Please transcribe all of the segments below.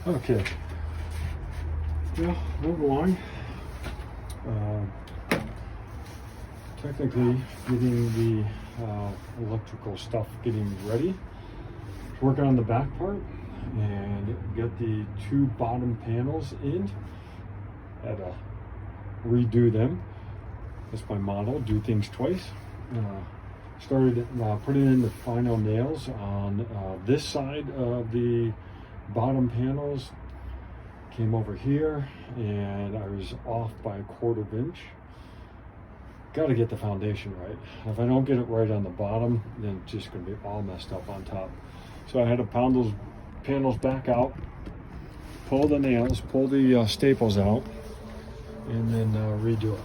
Okay. Yeah, move along. Technically, getting the electrical stuff getting ready. Working on the back part and get the two bottom panels in. Had to redo them. That's my model. Do things twice. Started putting in the final nails on this side of the bottom panels. Came over here and I was off by a 1/4 inch. Got to get the foundation right. If I don't get it right on the bottom, then it's just going to be all messed up on top. So I had to pound those panels back out, pull the nails, pull the staples out, and then redo it.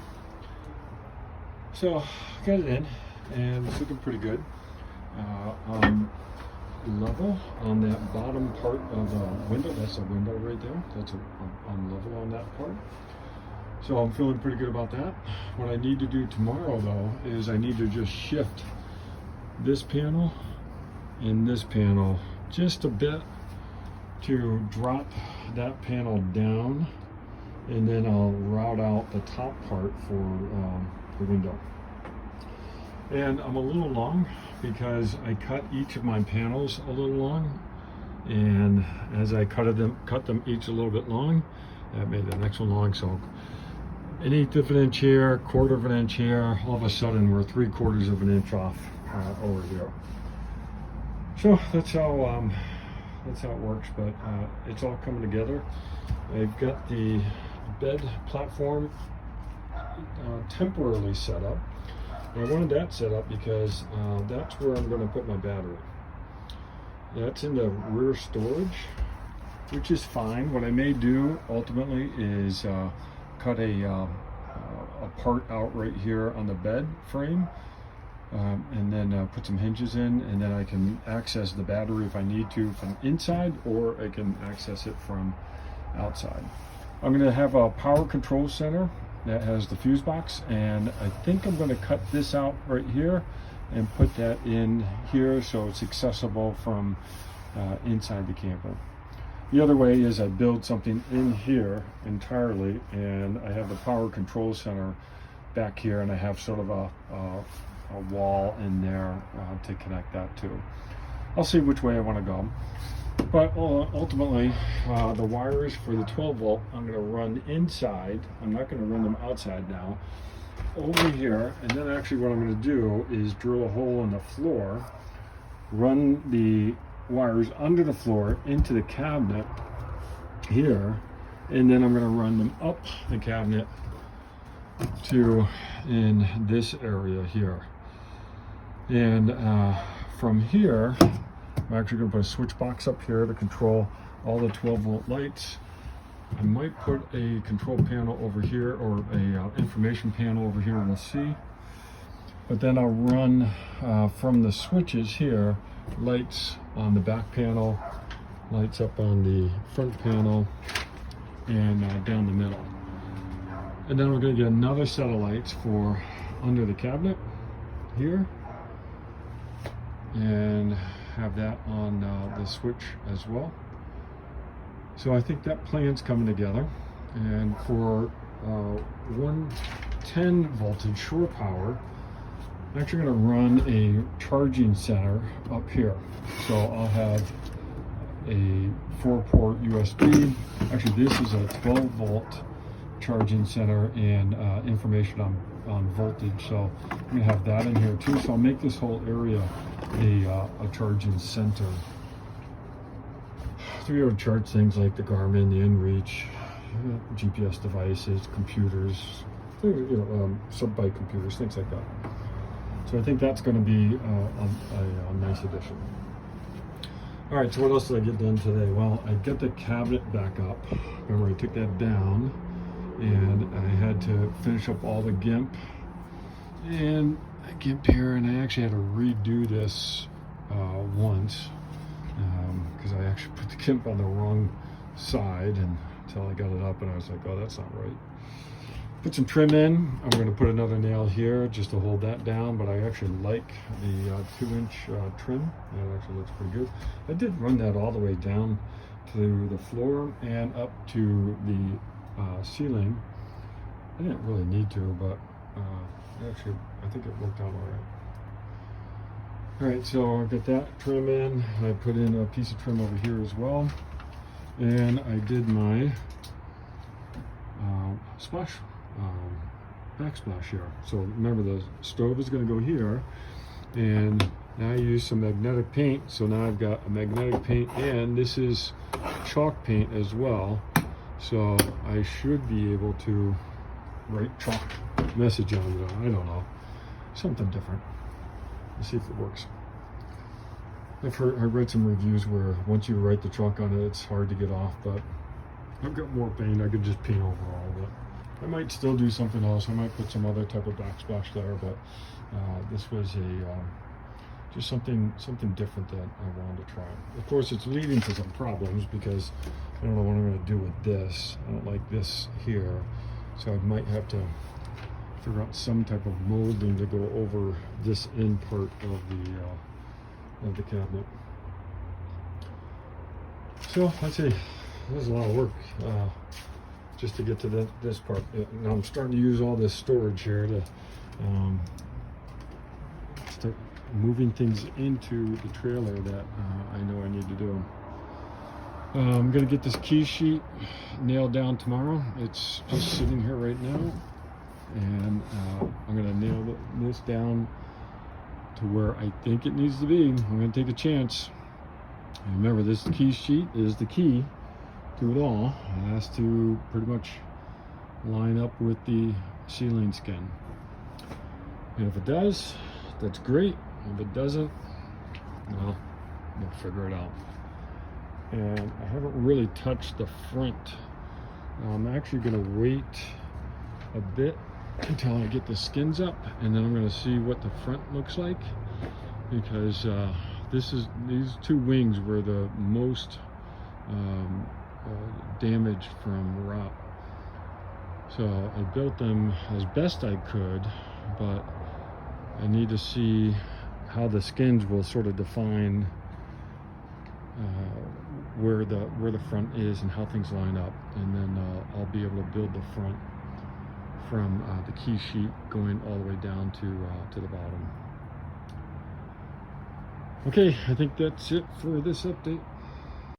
So got it in, and it's looking pretty good. Level on that bottom part of the window. That's a window right there. That's I'm level on that part. So I'm feeling pretty good about that. What I need to do tomorrow though is I need to just shift this panel and this panel just a bit to drop that panel down, and then I'll route out the top part for the window. And I'm a little long because I cut each of my panels a little long, and as I cut them each a little bit long, that made the next one long. So an 1/8 of an inch here, 1/4 of an inch here, all of a sudden we're 3/4 of an inch off over here. So that's how it works, but it's all coming together. I've got the bed platform temporarily set up. And I wanted that set up because that's where I'm going to put my battery. That's in the rear storage, which is fine. What I may do ultimately is cut a part out right here on the bed frame, and then put some hinges in, and then I can access the battery if I need to from inside, or I can access it from outside. I'm going to have a power control center that has the fuse box, and I think I'm going to cut this out right here and put that in here so it's accessible from inside the camper. The other way is I build something in here entirely, and I have the power control center back here, and I have sort of a wall in there to connect that to. I'll see which way I want to go. But ultimately, the wires for the 12 volt, I'm going to run inside. I'm not going to run them outside now. Over here, and then actually what I'm going to do is drill a hole in the floor, run the wires under the floor into the cabinet here, and then I'm going to run them up the cabinet to in this area here. And from here, I'm actually going to put a switch box up here to control all the 12 volt lights. I might put a control panel over here, or a information panel over here, we'll see. But then I'll run from the switches here, lights on the back panel, lights up on the front panel, and down the middle. And then we're going to get another set of lights for under the cabinet here, and have that on the switch as well. So I think that plan's coming together. And for 110 voltage shore power, I'm actually going to run a charging center up here. So I'll have a 4-port USB. Actually, this is a 12 volt charging center, and information on voltage. So I'm going to have that in here too. So I'll make this whole area a charging center. So we would charge things like the Garmin, the InReach, GPS devices, computers, sub-bike computers, things like that. So I think that's going to be a nice addition. All right, so what else did I get done today? Well, I got the cabinet back up. Remember, I took that down, and I had to finish up all the GIMP. And I GIMP here, and I actually had to redo this once, because I actually put the GIMP on the wrong side, and until I got it up, and I was like, oh, that's not right. put some trim in. I'm going to put another nail here just to hold that down, but I actually like the 2-inch trim. That actually looks pretty good. I did run that all the way down to the floor and up to the ceiling. I didn't really need to, but actually I think it worked out all right. All right, so I got that trim in. I put in a piece of trim over here as well, and I did my splash, backsplash here. So remember, the stove is going to go here, and now I use some magnetic paint. So now I've got a magnetic paint, and this is chalk paint as well. So I should be able to write chalk message on it. I don't know, something different. Let's see if it works. I've read some reviews where once you write the chalk on it, it's hard to get off, but I've got more paint. I could just paint over all of it. I might still do something else. I might put some other type of backsplash there, but this was just something different that I wanted to try. Of course, it's leading to some problems because I don't know what I'm going to do with this. I don't like this here, so I might have to figure out some type of molding to go over this end part of the cabinet. So I'd say there's a lot of work just to get to this part. Now I'm starting to use all this storage here to start moving things into the trailer that I know I need to do. I'm gonna get this key sheet nailed down tomorrow. It's just sitting here right now, and I'm gonna nail this down to where I think it needs to be. I'm gonna take a chance. And remember, this key sheet is the key to it all. It has to pretty much line up with the ceiling skin. And if it does, that's great. If it doesn't, well, we'll figure it out. And I haven't really touched the front. I'm actually gonna wait a bit until I get the skins up, and then I'm going to see what the front looks like, because these two wings were the most damaged from rot. So I built them as best I could, but I need to see how the skins will sort of define where the front is and how things line up, and then I'll be able to build the front from the key sheet going all the way down to the bottom. Okay, I think that's it for this update.